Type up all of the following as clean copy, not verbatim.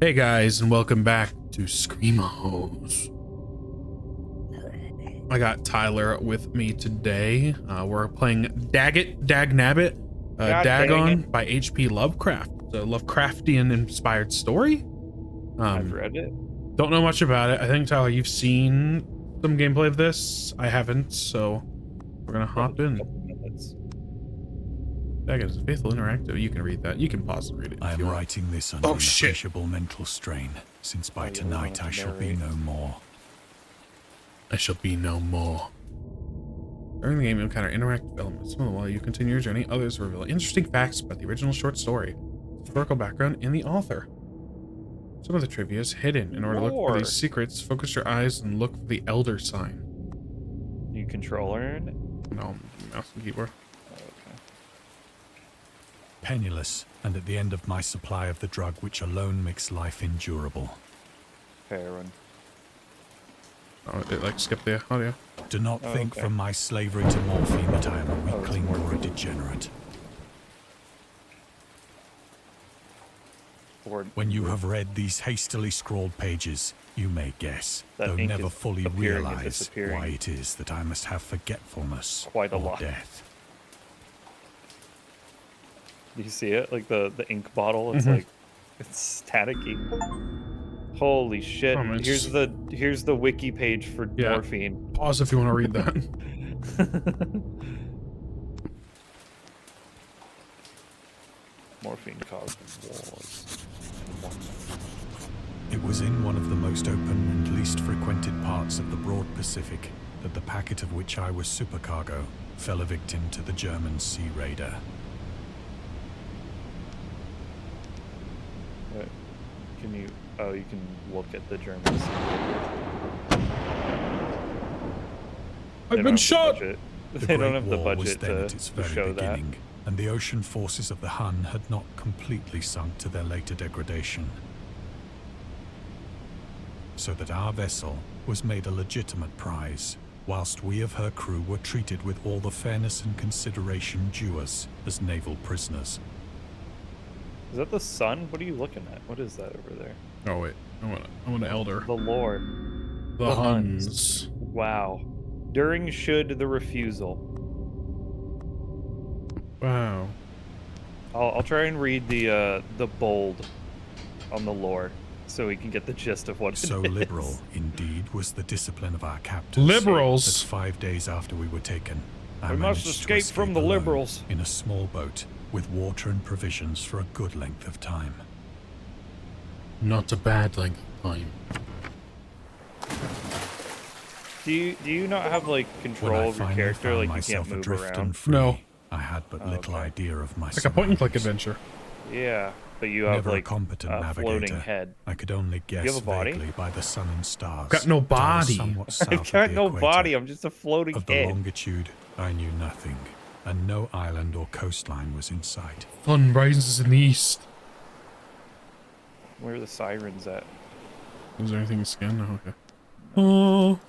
Hey guys, and welcome back to ScreamOs. I got Tyler with me today. We're playing Dagon by H.P. Lovecraft. It's a Lovecraftian inspired story. I've read it. Don't know much about it. I think, Tyler, you've seen some gameplay of this. I haven't, so we're gonna hop in. Dagon is a faithful interactive. You can read that. You can pause and read it. I am writing this under an appreciable mental strain, since by tonight I shall be no more. I shall be no more. During the game, you encounter interactive elements. Some of them, while you continue your journey, others reveal interesting facts about the original short story, historical background, and the author. Some of the trivia is hidden. In order to look for these secrets, focus your eyes and look for the Elder sign. You controller in it? No, mouse and keyboard. Penniless, and at the end of my supply of the drug which alone makes life endurable. Heroin. Oh, it like skipped the audio. Do not think from my slavery to morphine that I am a weakling or a degenerate. When you have read these hastily scrawled pages, you may guess, though never fully realize, why it is that I must have forgetfulness or death. Do you see it? Like the ink bottle, it's like, it's staticky. Holy shit. Here's the wiki page for morphine. Pause if you want to read that. Morphine caused wars. It was in one of the most open and least frequented parts of the broad Pacific that the packet of which I was supercargo fell a victim to the German sea raider. Can you... Oh, you can look at the Germans. I've been shot! They don't have the budget to show that. And the ocean forces of the Hun had not completely sunk to their later degradation. So that our vessel was made a legitimate prize, whilst we of her crew were treated with all the fairness and consideration due us as naval prisoners. Is that the sun? What are you looking at? What is that over there? Oh wait, I want an elder. The lore. The Huns. Wow. During should the refusal. Wow. I'll try and read the bold on the lore, so we can get the gist of what it is. So liberal, indeed, was the discipline of our captors. Liberals. That 5 days after we were taken, I must escape from the liberals in a small boat with water and provisions for a good length of time. Not a bad length of time. Do you not have like control of your character? Like you can't move around? No. I had but little idea of my like a point-and-click adventure. Yeah, but you have like a competent navigator. Floating head. I could only guess vaguely by the sun and stars. Got no body. I've got no body. I'm just a floating head. Of the longitude, I knew nothing, and no island or coastline was in sight. Sun rises in the east. Where are the sirens at? Is there anything to scan? No, okay. Oh.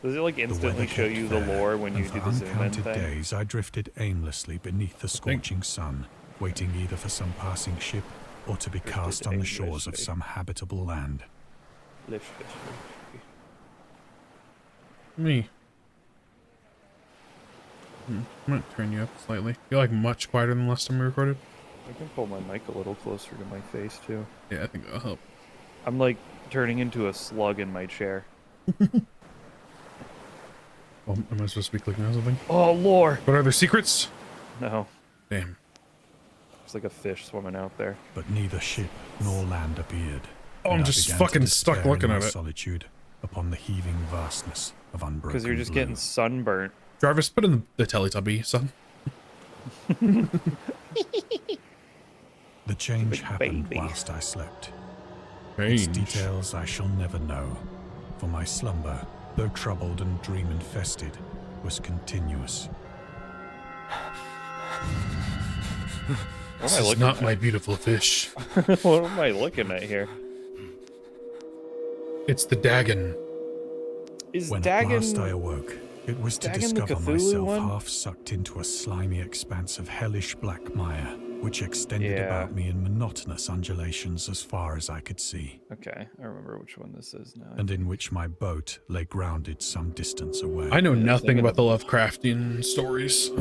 Does it like instantly show you the lore when you do the zoom in thing? Days I drifted aimlessly beneath the scorching sun, waiting either for some passing ship or to be cast on the shores of some habitable land. Me. I'm gonna turn you up slightly. You're like much quieter than last time we recorded. I can pull my mic a little closer to my face too. Yeah, I think that'll help. I'm like turning into a slug in my chair. Oh, am I supposed to be clicking on something? Oh, lore! What are there secrets? No. Damn. There's like a fish swimming out there. But neither ship nor land appeared. Oh, I'm just fucking stuck looking at it. Solitude upon the heaving vastness of unbroken Because you're just getting sunburnt. Jarvis, put in the Teletubby, son. The change happened whilst I slept. Its Its details I shall never know, for my slumber, though troubled and dream-infested, was continuous. This is not my beautiful fish. What am I looking at here? It's the Dagon. When at last I awoke, it was to discover myself half sucked into a slimy expanse of hellish black mire, which extended about me in monotonous undulations as far as I could see. Okay, I remember which one this is now. And in which my boat lay grounded some distance away. I know nothing about the Lovecraftian stories.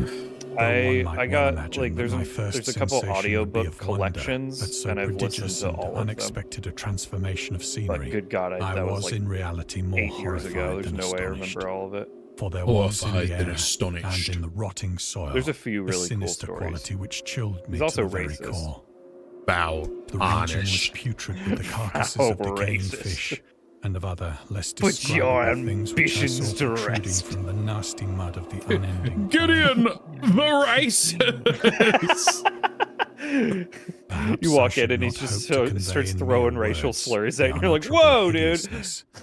I got like there's a couple audiobook collections, and I've listened to all of them. Unexpected a transformation of scenery. But good God, that was like in reality more 8 years ago. There's no way I remember all of it. For there was in the air astonished. and in the rotting soil There's a few really sinister cool stories. quality which chilled me He's also to the very racist. core. Bow. The region was putrid with the carcasses of decaying fish and of other less Put your describable things which I ambitions saw to protruding rest. from the nasty mud of the unending. Gideon, the racist. You walk in and he just starts throwing racial slurs at you. You're like, whoa, dude.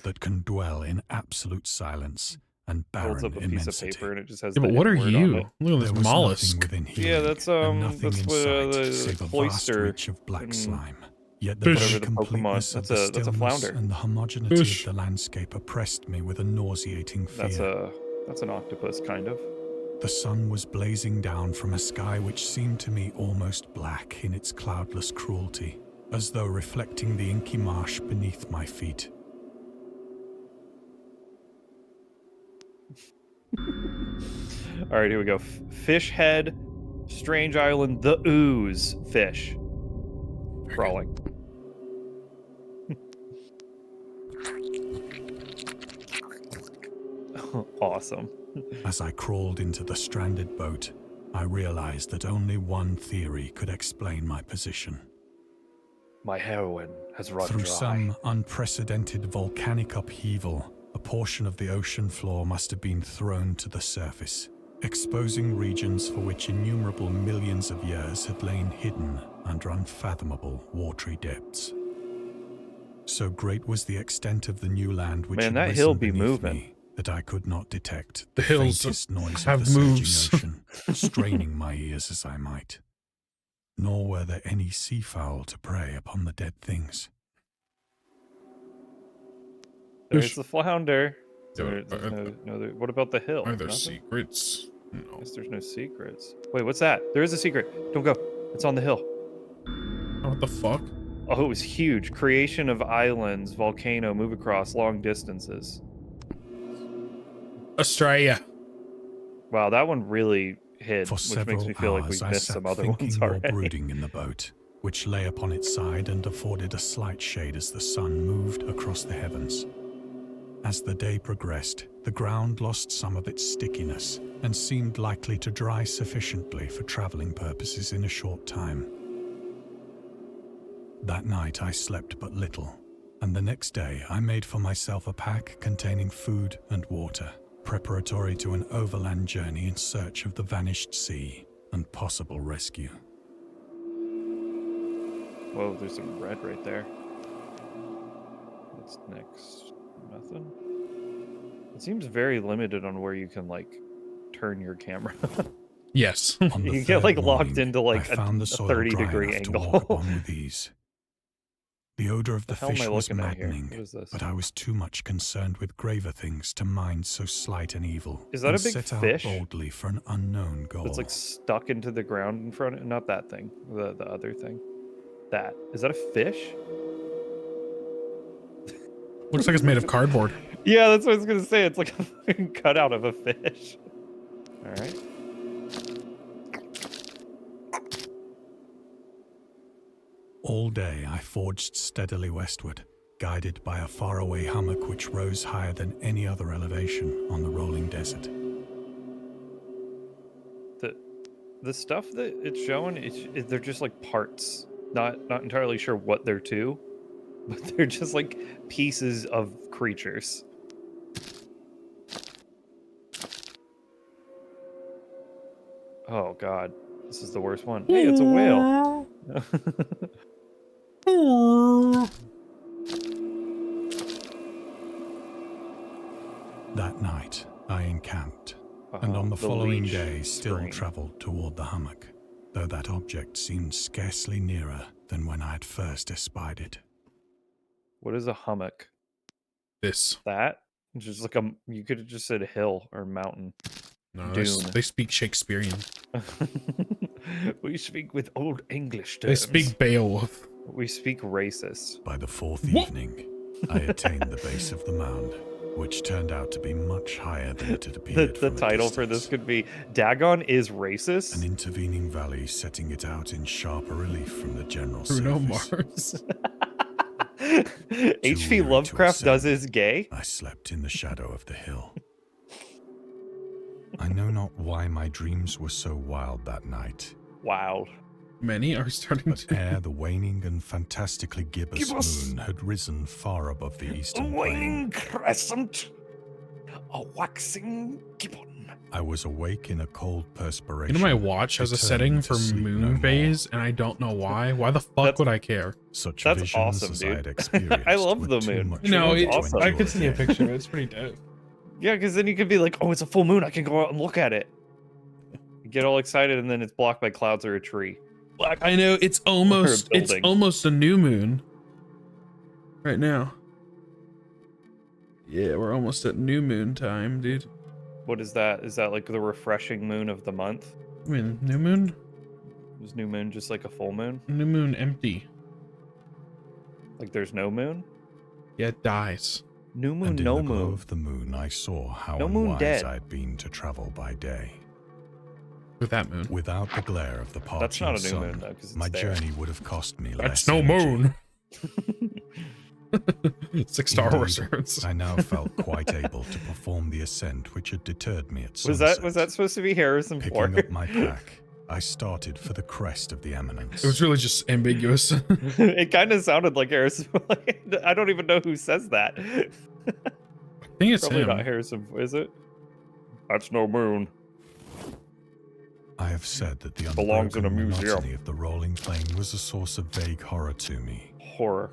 That can dwell in absolute silence and barren Holds up a immensity. piece of paper and it just has. Yeah, but the what are word you? on it. Look at There this was mollusk. nothing within Yeah, hearing, that's and nothing that's in what sight the save a vast cloister reach of black and slime. Yet the Fish. very Whatever the Pokemon- completeness of the that's a stillness flounder. and the homogeneity Fish. of the landscape oppressed me with a nauseating fear. That's an octopus, kind of. The sun was blazing down from a sky which seemed to me almost black in its cloudless cruelty, as though reflecting the inky marsh beneath my feet. All right, here we go. Fish head, strange island, the ooze fish. Crawling. Awesome. As I crawled into the stranded boat, I realized that only one theory could explain my position. My heroin has run Through dry. some unprecedented volcanic upheaval, a portion of the ocean floor must have been thrown to the surface, exposing regions for which innumerable millions of years had lain hidden under unfathomable watery depths. So great was the extent of the new land which Man, had that risen hill be beneath moving. me that I could not detect The hills faintest noise have of the moves. surging ocean, straining my ears as I might. Nor were there any seafowl to prey upon the dead things. There's the flounder. Yeah, What about the hill? Are there Nothing? secrets? No. Guess there's no secrets. Wait, what's that? There is a secret. Don't go. It's on the hill. What the fuck? Oh, it was huge. Creation of islands, volcano, move across long distances. Australia. Wow, that one really hid, For which several makes me feel like hours, we've I missed sat some other thinking ones or already. brooding in the boat, which lay upon its side and afforded a slight shade as the sun moved across the heavens. As the day progressed, the ground lost some of its stickiness and seemed likely to dry sufficiently for traveling purposes in a short time. That night I slept but little, and the next day I made for myself a pack containing food and water, preparatory to an overland journey in search of the vanished sea and possible rescue. Whoa, there's some red right there. What's next? Nothing? It seems very limited on where you can, like, turn your camera. Yes. On the You get, like, third locked morning, into, like, I found a the soil 30-degree dry enough angle. to walk upon with ease. The odor of the hell am I fish was looking at here? maddening, What is this? but I was too much concerned with graver things to mind so slight an evil. Is that and a big set out fish? boldly for an unknown goal. It's, like, stuck into the ground in front of... Not that thing. The other thing. That. Is that a fish? Looks like it's made of cardboard. Yeah, that's what I was gonna say. It's like a fucking cutout of a fish. Alright. All day I forged steadily westward, guided by a faraway hummock which rose higher than any other elevation on the rolling desert. The stuff that it's showing, they're just like parts. Not entirely sure what they're to, but they're just like pieces of creatures. Oh god, this is the worst one. Hey, it's a whale. That night I encamped, and on the The following leech day still string. travelled toward the hummock, though that object seemed scarcely nearer than when I had first espied it. What is a hummock? This. That? It's just like you could have just said hill or mountain. No, Dune. they speak Shakespearean. We speak with old English They terms. speak Beowulf. We speak racist. By the fourth What? evening, I attained the base of the mound, which turned out to be much higher than it had appeared. The from a title for this distance. could be Dagon is An racist. intervening valley setting it out in sharper relief from the general Bruno surface. Mars. H.P. weary to Lovecraft does ascend. is gay. I slept in the shadow of the hill. I know not why my dreams were so wild that night, Wow. Many are starting but to. ere the waning and fantastically gibbous Gibbous. moon had risen far above the A eastern plain, waning crescent. A waxing gibbon. I was awake in a cold You perspiration. know, my watch has a setting determined to for sleep no moon more. phase, and I don't know why. Why the fuck That's- would I care? Such That's visions awesome, as dude. I had experienced I love were the too moon. much No, for me it's to awesome. I endure could see a again. picture of it. It's pretty dope. Yeah, because then you could be like, oh, it's a full moon. I can go out and look at it. You get all excited, and then it's blocked by clouds or a tree. I know it's almost building. a new moon right now. Yeah, we're almost at new moon time, dude. What is that? Is that like the refreshing moon of the month? I mean, new moon? Is new moon just like a full moon? New moon empty. Like there's no moon? Yeah, it dies. New moon, And in no the glow moon. of the moon, I saw how No moon unwise dead. I'd been to travel by day. With that moon. Without the glare of the parching That's not a new sun, moon, though, 'cause it's my there. journey would have cost me That's less no energy. moon. It's like Star Wars Indeed, reference. I now felt quite able to perform the ascent which had deterred me at Was sunset. that supposed to be Harrison Picking Ford? up my pack, I started for the crest of the eminence. It was really just ambiguous. It kind of sounded like Harrison. I don't even know who says that. I think it's Probably him. not Harrison. Is it? That's no moon. I have said that the Belongs in a unbroken museum. monotony of the rolling plain was a source of vague horror to me. Horror.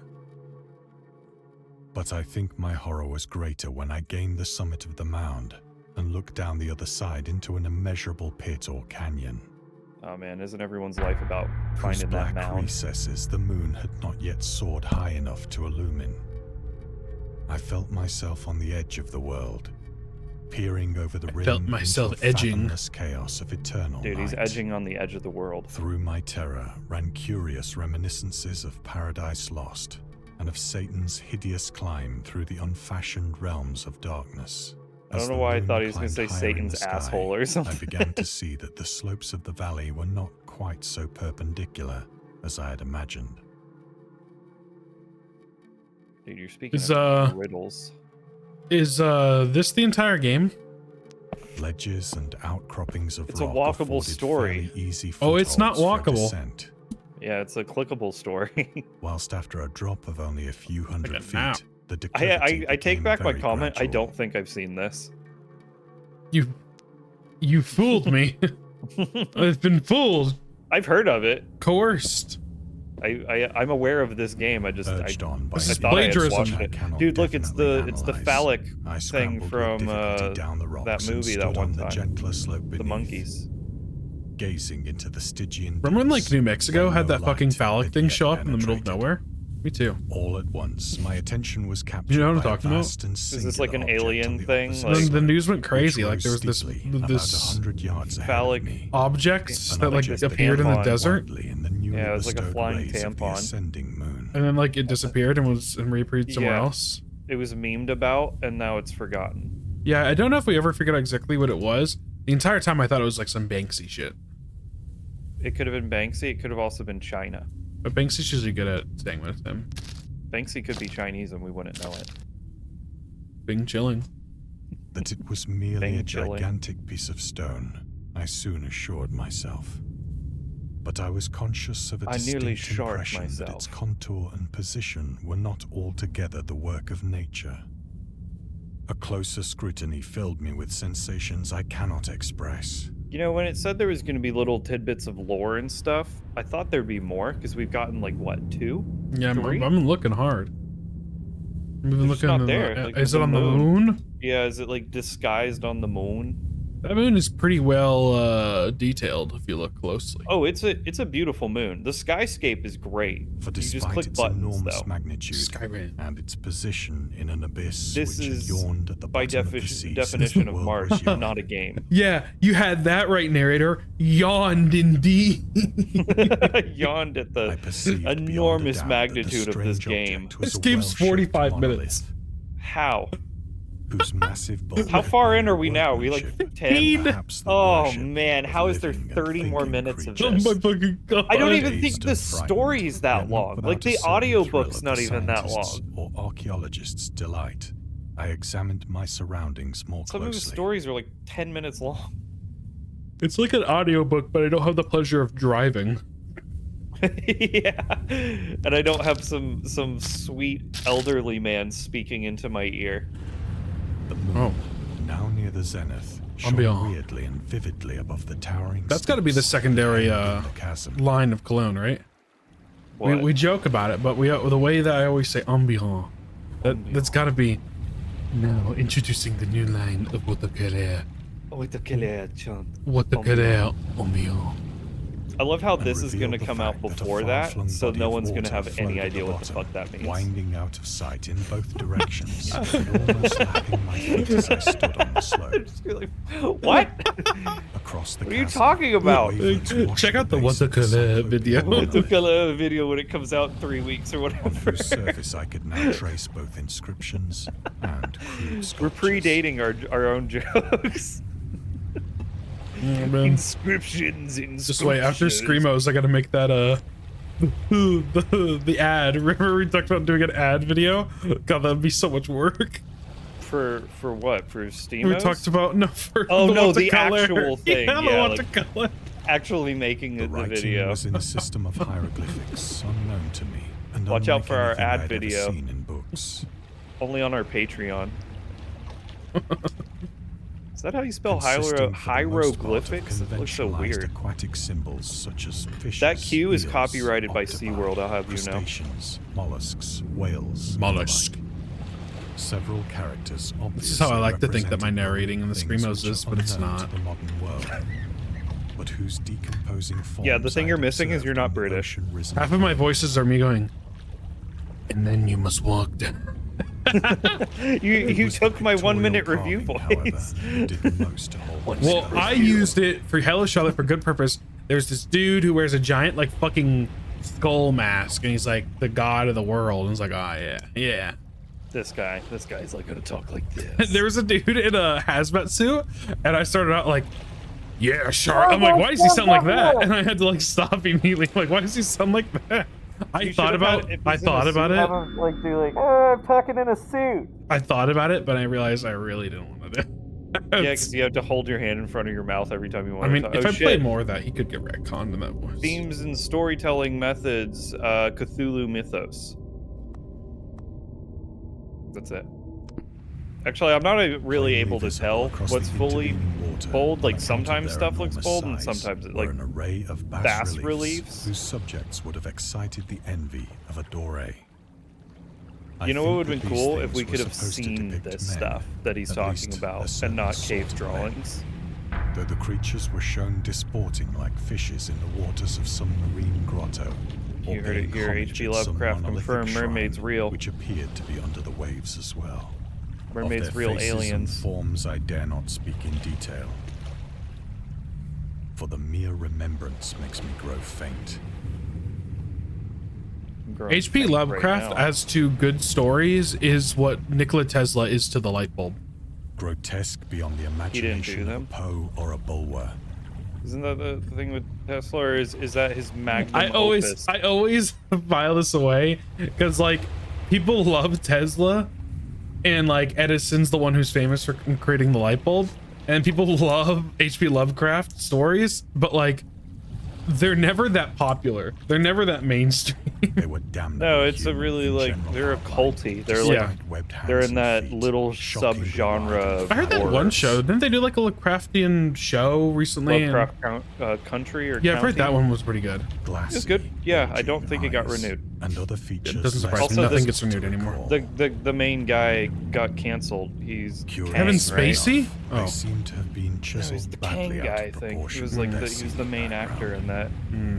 But I think my horror was greater when I gained the summit of the mound and looked down the other side into an immeasurable pit or canyon, Oh man, isn't everyone's life about whose finding that black mound? recesses the moon had not yet soared high enough to illumine. I felt myself on the edge of the world, peering over the rim felt myself into a edging. fathomless chaos of eternal Dude, he's night. edging on the edge of the world. Through my terror ran curious reminiscences of Paradise Lost and of Satan's hideous climb through the unfashioned realms of darkness. I don't As know the why I moon thought he was going to say climbed higher in Satan's the sky, asshole or I something. began to see that the slopes of the valley were not quite so perpendicular as I had imagined. Dude, you're speaking Is, of riddles. Is this the entire game? Ledges and outcroppings of It's a rock walkable afforded story. fairly easy Oh, it's not footholds for walkable. descent, Yeah, it's a clickable story. whilst after a drop of only a few hundred a map. feet, the declivity I take became back my very comment. I gradual. don't think I've seen this. You fooled me. I've been fooled, I've heard of it. coerced. I'm aware of this game. I just I, Urged on by This I is the thought I had plagiarism. watched I it. cannot Dude, look, it's definitely the analyze. phallic I thing scrambled with from difficulty down the rocks that and movie stood that on one the time. gentler slope The beneath, monkeys. gazing into the Stygian Remember when like deeps, New Mexico where had no that fucking light phallic had thing yet show up in the middle of penetrated. nowhere? Me too. All at once, my attention was captured You know what I'm by a talking about? vast and Is this like an singular object alien on the thing? opposite Like- Then slope, the news went which crazy. Like rose there was this steeply about this 100 yards ahead phallic of me. object An that like object appeared in the tampon. desert, Widely in the newly Yeah, it was like a bestowed flying rays of the tampon. ascending moon. and then like it disappeared and was and reappeared somewhere Yeah. else. It was memed about, and now it's forgotten. Yeah, I don't know if we ever figured out exactly what it was. The entire time I thought it was like some Banksy shit. It could have been Banksy. It could have also been China. But Banksy's usually good at staying with him. Banksy could be Chinese, and we wouldn't know it. Being chilling. That it was merely Bang a chilling. gigantic piece of stone, I soon assured myself. But I was conscious of a I nearly distinct shot impression that myself. its contour and position were not altogether the work of nature. A closer scrutiny filled me with sensations I cannot express. You know, when it said there was going to be little tidbits of lore and stuff, I thought there'd be more, because we've gotten, like, what, 2? Yeah, I'm 3? looking hard. I'm even It's looking not at there, the, like, is the it on the moon. moon? Yeah, is it, like, disguised on the moon? That moon is pretty well detailed if you look closely. Oh, it's a beautiful moon. The skyscape is great. For You just despite click its buttons, enormous though. magnitude Skyrim. and its position in an abyss This which is, had yawned at the by bottom of the sea definition since the of world March, was young. not a game. Yeah, you had that right, narrator. Yawned indeed. Yawned at I the perceived beyond a enormous doubt that the magnitude of this strange game. object was This a game's well-shaped 45 monolith minutes. How? whose massive bulk How far in are we now? Are we like workmanship 10? perhaps the Oh worship man, of how is there living and 30 more thinking minutes of creatures. Oh this? my fucking god. I don't even Dazed think and the frightened, story's that yet not long. without Like a the certain thrill audiobook's of not the even that scientist's long. or archaeologist's delight. I examined my surroundings more Some of the closely. stories are like 10 minutes long. It's like an audiobook, but I don't have the pleasure of driving. Yeah. And I don't have some sweet elderly man speaking into my ear. The moon, Oh. now near the zenith, shone Ambiance. weirdly and vividly above the towering. That's got to be the steeps secondary behind the chasm. line of Cologne, right? What? We joke about it, but the way that I always say ambiance, that's got to be. Now introducing the new line of Watercolor. Watercolor ambiance. I love how and this is going to revealed the come out fact that a before that, far-flung so body no of one's going to water have any flowed at idea the what the bottom, fuck that means. winding out of sight in both directions, and almost lapping my feet as I stood on the slope. Just be like, what? Across the What are you chasm, talking about? wavelets washed Check out the base of Watercolor cyclone video. Watercolor video when it comes out in 3 weeks or on whatever. whose surface I could now trace both inscriptions and crude We're sculptures. predating our own jokes. Oh, man. Inscriptions. Just wait, after ScreamOs, I gotta make that the ad. Remember we talked about doing an ad video? God, that'd be so much work. For what? For Steam? We talked about for Oh, the no, the watercolor. actual thing, Yeah, yeah, the like- watercolor. Actually making The the writing video. was in a system of hieroglyphics unknown to me, and Watch out unlike for our anything ad I'd ever video. seen in books. Only on our Patreon. Is that how you spell Consisting for the most part of hieroglyphics? It looks so conventionalized weird. aquatic symbols such as fishes, That Q is eels, copyrighted by octopi, SeaWorld, I'll have you know. crustaceans, mollusks, whales, and the Mollusk. like. Several characters This is how I like to think that my represented narrating in the things ScreamOs which is, are but it's unknown not. to the modern world, but whose decomposing forms Yeah, the thing I'd you're missing is you're observed not on the British. ocean-risen Half of my voices are me going, and then you must walk down. You was took the my 1 minute pictorial review carving, voice. however, that did the most to hold me Well, still. I used it for Hello Charlotte for good purpose. There's this dude who wears a giant like fucking skull mask, and he's like the god of the world. And it's like, oh yeah. This guy's like gonna talk like this. There was a dude in a hazmat suit, and I started out like, yeah, shark. I'm like, why does he sound like that? And I had to like stop immediately. Like, why does he sound like that? I thought about it. I'm talking in a suit. I thought about it, but I realized I really didn't want to do it. Yeah, because you have to hold your hand in front of your mouth every time you want I mean, to talk. if Oh, I shit. play more of that, he could get retconned in that voice. Themes and storytelling methods, Cthulhu mythos. That's it. Actually, I'm not really able to tell what's fully bold. Like sometimes stuff looks bold, and sometimes it like an array of bas reliefs. whose subjects would have excited the envy of a doré. You know what would have been cool if we could have seen this stuff that he's talking about and not cave drawings. Though the creatures were shown disporting like fishes in the waters of some marine grotto. or You heard it paying here, homage H.P. at some Lovecraft monolithic confirmed shrine, mermaids real. Which appeared to be under the waves as well. Mermaids Of their real faces and aliens. forms I dare not speak in detail. For the mere remembrance makes me grow faint. I'm growing H.P. faint right Lovecraft, now. as to good stories, is what Nikola Tesla is to the light bulb. Grotesque beyond the didn't do imagination of a them. Poe or a Bulwer. Isn't that the thing with Tesla, or is that his magnum I always file this away because like people love Tesla, and like Edison's the one who's famous for creating the light bulb, and people love H.P. Lovecraft stories, but like they're never that popular. They're never that mainstream. They were damned. No, it's a really like they're a culty. They're like they're in that little subgenre of I heard that horror. one show. Didn't they do like a Lovecraftian show recently? Lovecraft Country or Yeah, I've heard that County? one was pretty good. It's good. Yeah, I don't think it got renewed. and other features. It doesn't surprise less me. Also, Nothing this- gets renewed anymore. The main guy got canceled. He's Curious Kang, Kevin right? Spacey? They Oh. seem to have been No, chiseled he's the badly Kang out guy of thing. He proportion was with like their he was the seeming main background. actor in that. Hmm.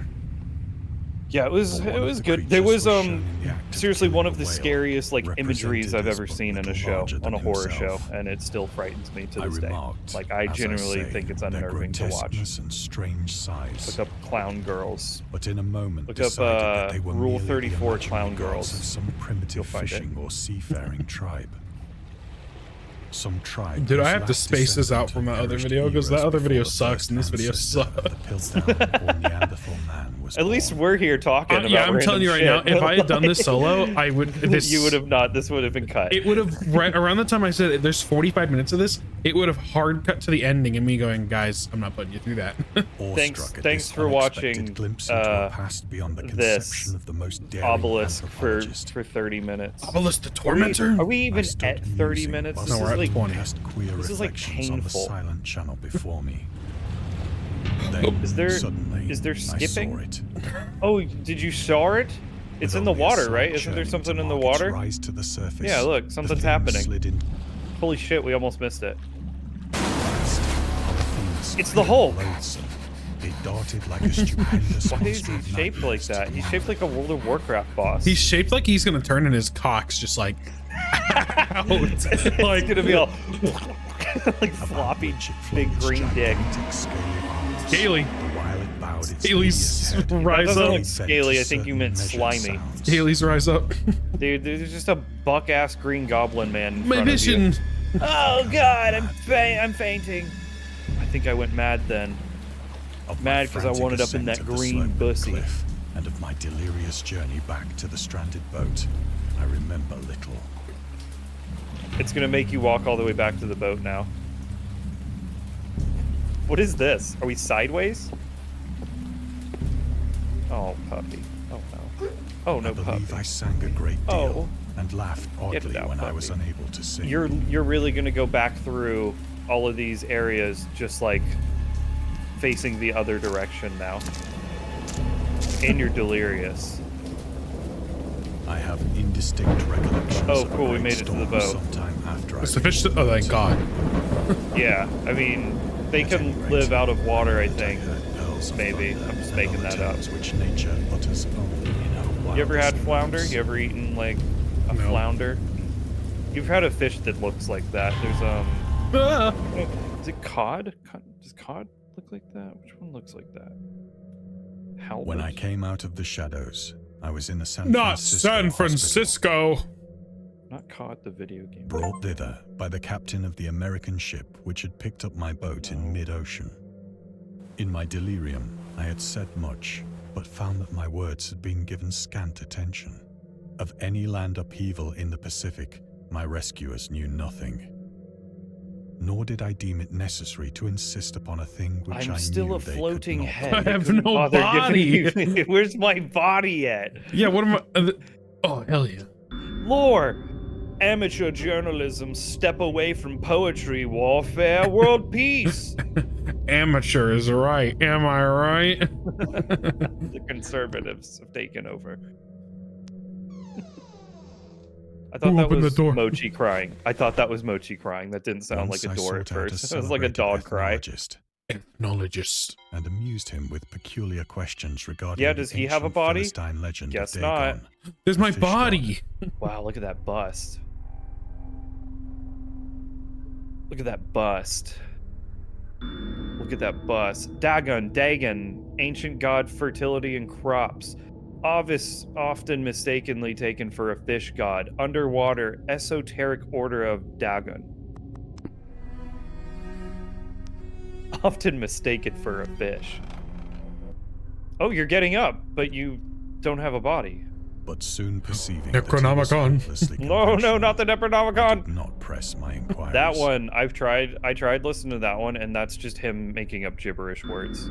Yeah, it was But one of the good. There creatures was was shown in the act of seriously one killing of the a whale, scariest like imageries represented I've as ever but seen in a little show, larger on a than horror show, himself. and it still frightens me to I this day. remarked, Like I as genuinely say, think it's their unnerving to watch. grotesqueness and strange size. Look up clown girls. But in a moment Look up, decided that they were Rule merely 34 the clown imaginary gods girls. of some You'll primitive find it. fishing or seafaring tribe. Some tribe. Dude, I whose have to last space this out descendant from that had other perished video, 'cause that years other video before the sucks, and this first video ancestor of the Piltdown or Neanderthal man was At least born. we're here talking about Yeah, I'm telling you right now, random if I had done this solo, I would. This, you would have not. This would have been cut. It would have right around the time I said there's 45 minutes of this. It would have hard cut to the ending and me going, guys, I'm not putting you through that. Awestruck at thanks this for unexpected watching, glimpse into a past beyond the this conception of the most daring Obelisk for anthropologist. 30 minutes. Obelisk the Tormentor? Are we I even stood at 30 musing minutes? while This No, we're is at like 20. cast queer this is, like, reflections on the painful. silent channel before me. Then, Is there- suddenly, is there I skipping? saw it. Oh, did you saw it? It's With in the only a water, slight right? Isn't there churning something to in the mark its water? rise to the surface, Yeah, look, the something's thing happening. slid in Holy shit, we almost missed it. fast. Our things It's the felt Hulk. loathsome. They darted like a stupendous Why is monster he of shaped like nightmares that? to He's the shaped mind. like a World of Warcraft boss. He's shaped like he's gonna turn and his cock's just like out. It's like gonna be all like floppy, Which it big flung its green dick. gigantic scaly arms. Scaly. While it bowed its Scaly's hideous head, That rise doesn't up. look gave vent scaly. to I think you certain meant measured slimy. sounds. Haley's rise up. Dude, there's just a buck-ass green goblin man in My front of you. vision. Oh god, I'm fainting. I think I went mad then. Of my Mad 'cause I frantic wanted up in ascent that of the green sloping bussy. cliff, and of my delirious journey back to the stranded boat, I remember little. It's gonna make you walk all the way back to the boat now. What is this? Are we sideways? Oh, puppy. Oh no. Oh no, I believe puppy. I sang a great deal Oh. and laughed Get it oddly out, when I was puppy. unable to sing. You're really gonna go back through all of these areas just like facing the other direction now. And you're delirious. I have indistinct recollections. Oh, of a cool, we great made it to the storm boat. Sometime after It's I the fish. Oh, thank God. Yeah, I mean, they At any can rate, live out of water, I I think. heard pearls of Maybe. thunder I'm just and making other that up. terms which nature utters only in her You ever had wildest flounder? moods. You ever eaten like a No. flounder? You've had a fish that looks like that. There's Ah. is it cod? Does cod look like that? Which one looks like that? Halibut? When I came out of the shadows, I was in a San Not Francisco San hospital, Francisco. Not cod, the video game. brought thither by the captain of the American ship which had picked up my boat in mid-ocean. In my delirium, I had said much, but found that my words had been given scant attention. Of any land upheaval in the Pacific, my rescuers knew nothing. Nor did I deem it necessary to insist upon a thing which I'm I still knew a they could floating not. head. I They have couldn't no bother body. giving me- Where's my body at? Yeah. What am I? Oh hell yeah. Lore! Amateur journalism, step away from poetry, warfare, world peace. Amateur is right. Am I right? The conservatives have taken over. I thought Who that opened the was door? Mochi crying. I thought that was Mochi crying. That didn't sound Once like a I door at sought out first. It was like a celebrated dog cry. ethnologist Ethnologist. and amused him with peculiar questions regarding Yeah, the does he have a ancient body? Philistine legend Guess of not. Dagon. There's my Fish god. body. Wow, look at that bust. Look at that bust. Look at that bust. Dagon, ancient god fertility and crops. Often mistakenly taken for a fish god. Underwater, esoteric order of Dagon. Often mistaken for a fish. Oh, you're getting up, but you don't have a body. But soon perceiving that he was Necronomicon. hopelessly No, conventional, not the I Necronomicon. did not press my inquiries. That one, I tried listening to that one, and that's just him making up gibberish words.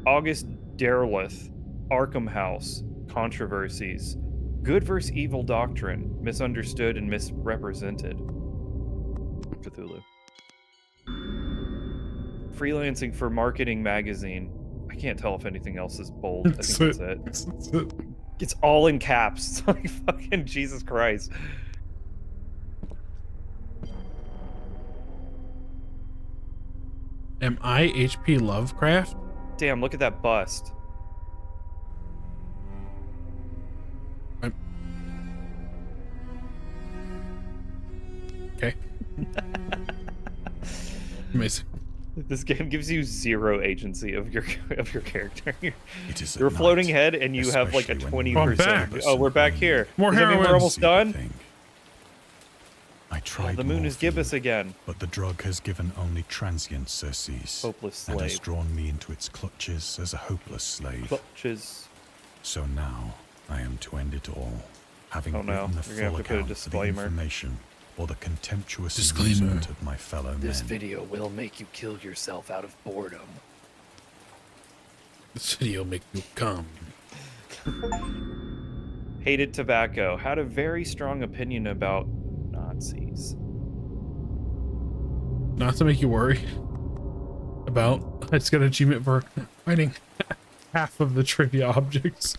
August Derleth, Arkham House, controversies, good versus evil doctrine, misunderstood and misrepresented. Cthulhu. Freelancing for marketing magazine. I can't tell if anything else is bold. I think that's it. That's it. It's all in caps. It's like fucking Jesus Christ. Am I H.P. Lovecraft? Damn, look at that bust. Okay. Amazing. This game gives you zero agency of your character. It is You're a at floating night, head, and you have like a especially when 20%. back. Oh, we're back here. More Does that mean we're heroin. almost done? I tried The moon is morphine, gibbous again. but the drug has given only transient surcease Hopeless and has slave. drawn me into its clutches as a hopeless slave. Clutches. So now I am to end it all, having Oh, no. written the You're gonna full have to put a account for the disclaimer. information or the contemptuous Disclaimer. amusement of my fellow This men. video will make you kill yourself out of boredom. This video make you come. Hated tobacco. Had a very strong opinion about Nazis. Not to make you worry about, I just got an achievement for finding half of the trivia objects.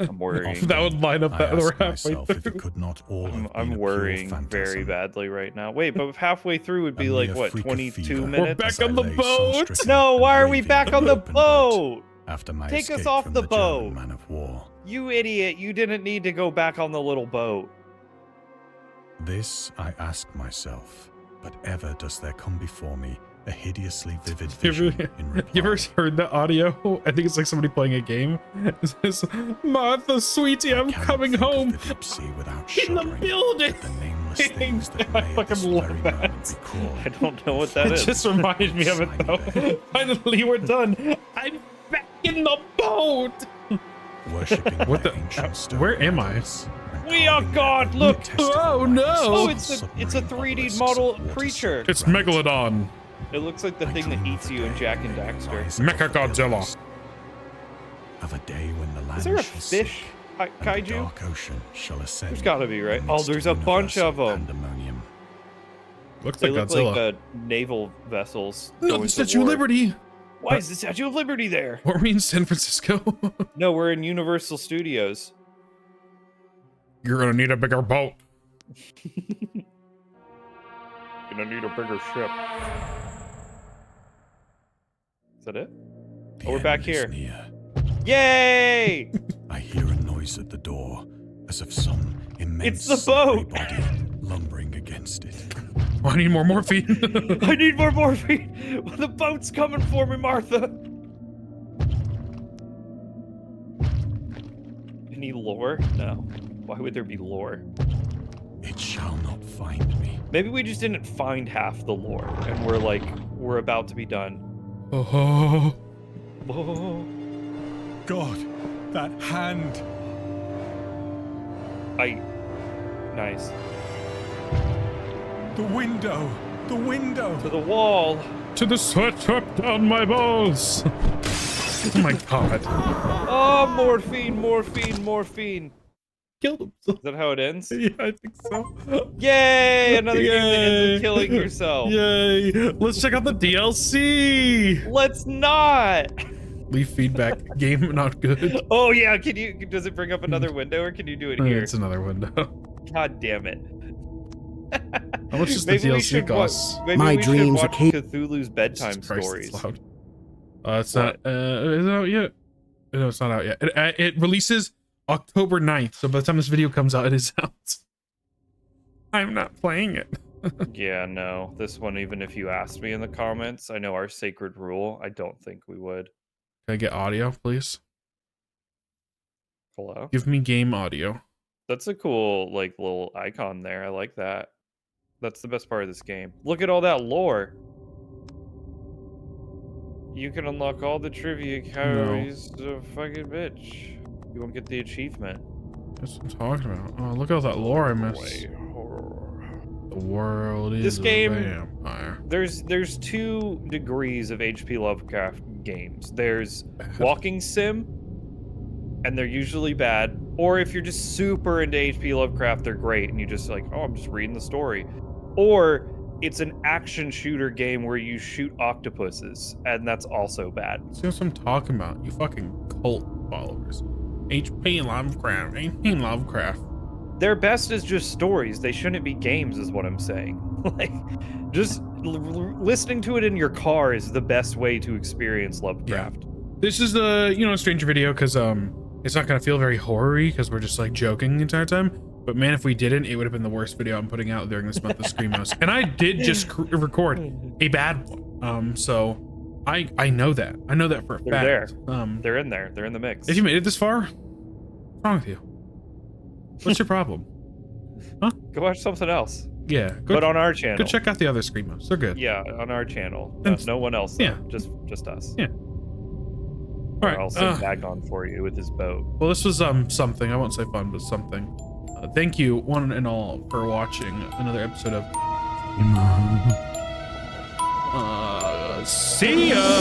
I'm worrying. That would line up I that we're ask halfway myself if through. it could not all have been I'm a pure worrying very phantasm. badly right now. Wait, but halfway through would be A like, mere what, freak of 22 fever. minutes? back As I on the lay boat. sun-stricken No, and why are we raving back on the open boat boat? After my Take us escape off from the the German boat. man of war. You idiot, you didn't need to go back on the little boat. This I ask myself, but ever does there come before me a hideously vivid You vision ever, in reply. you ever heard the audio? I think it's like somebody playing a game. It says, Martha, sweetie, I'm Cannot coming think of home. the deep sea without In the shuddering building. at the nameless things that I may at fucking this love very that. moment be crawling. I don't know what that It is. just reminded me of it though. Finally, we're done. I'm back in the boat. Worshipping What their the- ancient stone where am I? idols and We are carving God, their look! detestable Oh, no! likenesses Oh, on it's a submarine 3D obelisks model of water creature. soaked It's granite. Megalodon. It looks like the I thing that dream eats of a you in day Jack and when the Daxter. rise of Mechagodzilla. the billows- Of a day when the land Is there a shall fish sink hi- and the kaiju? dark ocean shall ascend. There's gotta be, right? Oh, amidst there's a bunch of universal them. pandemonium. Looks They like look Godzilla. like naval vessels. No, going the to Statue of war. Liberty. Why is the Statue of Liberty there? Were we in San Francisco? No, we're in Universal Studios. You're gonna need a bigger boat. Gonna need a bigger ship. Is that it? The Oh, we're back end is here. near. Yay! I hear a noise at the door, as of some immense the boat! slippery body lumbering against it. Oh, I need more morphine. I need more morphine! The boat's coming for me, Martha! Any lore? No. Why would there be lore? It shall not find me. Maybe we just didn't find half the lore, and we're like, we're about to be done. Oh, Whoa. God, that hand! Nice. The window! The window! To the wall! to the sweat up down my balls. Oh my god. Oh, morphine, morphine, morphine! Killed him. Is that how it ends? Yeah, I think so. Yay! Another game that ends Yay. with killing yourself. Yay. Let's check out the DLC. Let's not! Leave feedback. Game not good. Oh yeah, does it bring up another window or can you do it here? It's another window. God damn it. How much does the Maybe we DLC should cost? maybe My we should dreams watch occasion- Cthulhu's bedtime Jesus Christ, stories. it's loud. It's not, is it out yet? No, it's not out yet. It releases October 9th, so by the time this video comes out, it is out. I'm not playing it. Yeah, no. This one, even if you asked me in the comments, I know our sacred rule, I don't think we would. Can I get audio, please? Hello? Give me game audio. That's a cool, like, little icon there. I like that. That's the best part of this game. Look at all that lore. You can unlock all the trivia calories to a fucking bitch. You won't get the achievement. That's what I'm talking about. Oh, look at all that lore I missed. The world is This a game- vampire. There's 2 degrees of HP Lovecraft games. There's walking sim, and they're usually bad. Or if you're just super into HP Lovecraft, they're great, and you just like, oh, I'm just reading the story. Or it's an action shooter game where you shoot octopuses, and that's also bad. See what I'm talking about? You fucking cult followers. HP Lovecraft. HP Lovecraft. Their best is just stories. They shouldn't be games, is what I'm saying. Like, just listening to it in your car is the best way to experience Lovecraft. This is a stranger video because it's not gonna feel very horror-y because we're just like joking the entire time. But man, if we didn't, it would have been the worst video I'm putting out during this month of ScreamOs. And I did just record a bad one. So I know that. I know that for a fact. They're there. They're in there. They're in the mix. If you made it this far, what's wrong with you? What's your problem? Huh? Go watch something else. Yeah. But on our channel. Go check out the other ScreamOs. They're good. Yeah, on our channel. And- No one else. Though. Yeah. Just us. Yeah. Or All right. I'll send Dagon for you with his boat. Well, this was something. I won't say fun, but something. Thank you, one and all, for watching another episode of. See ya.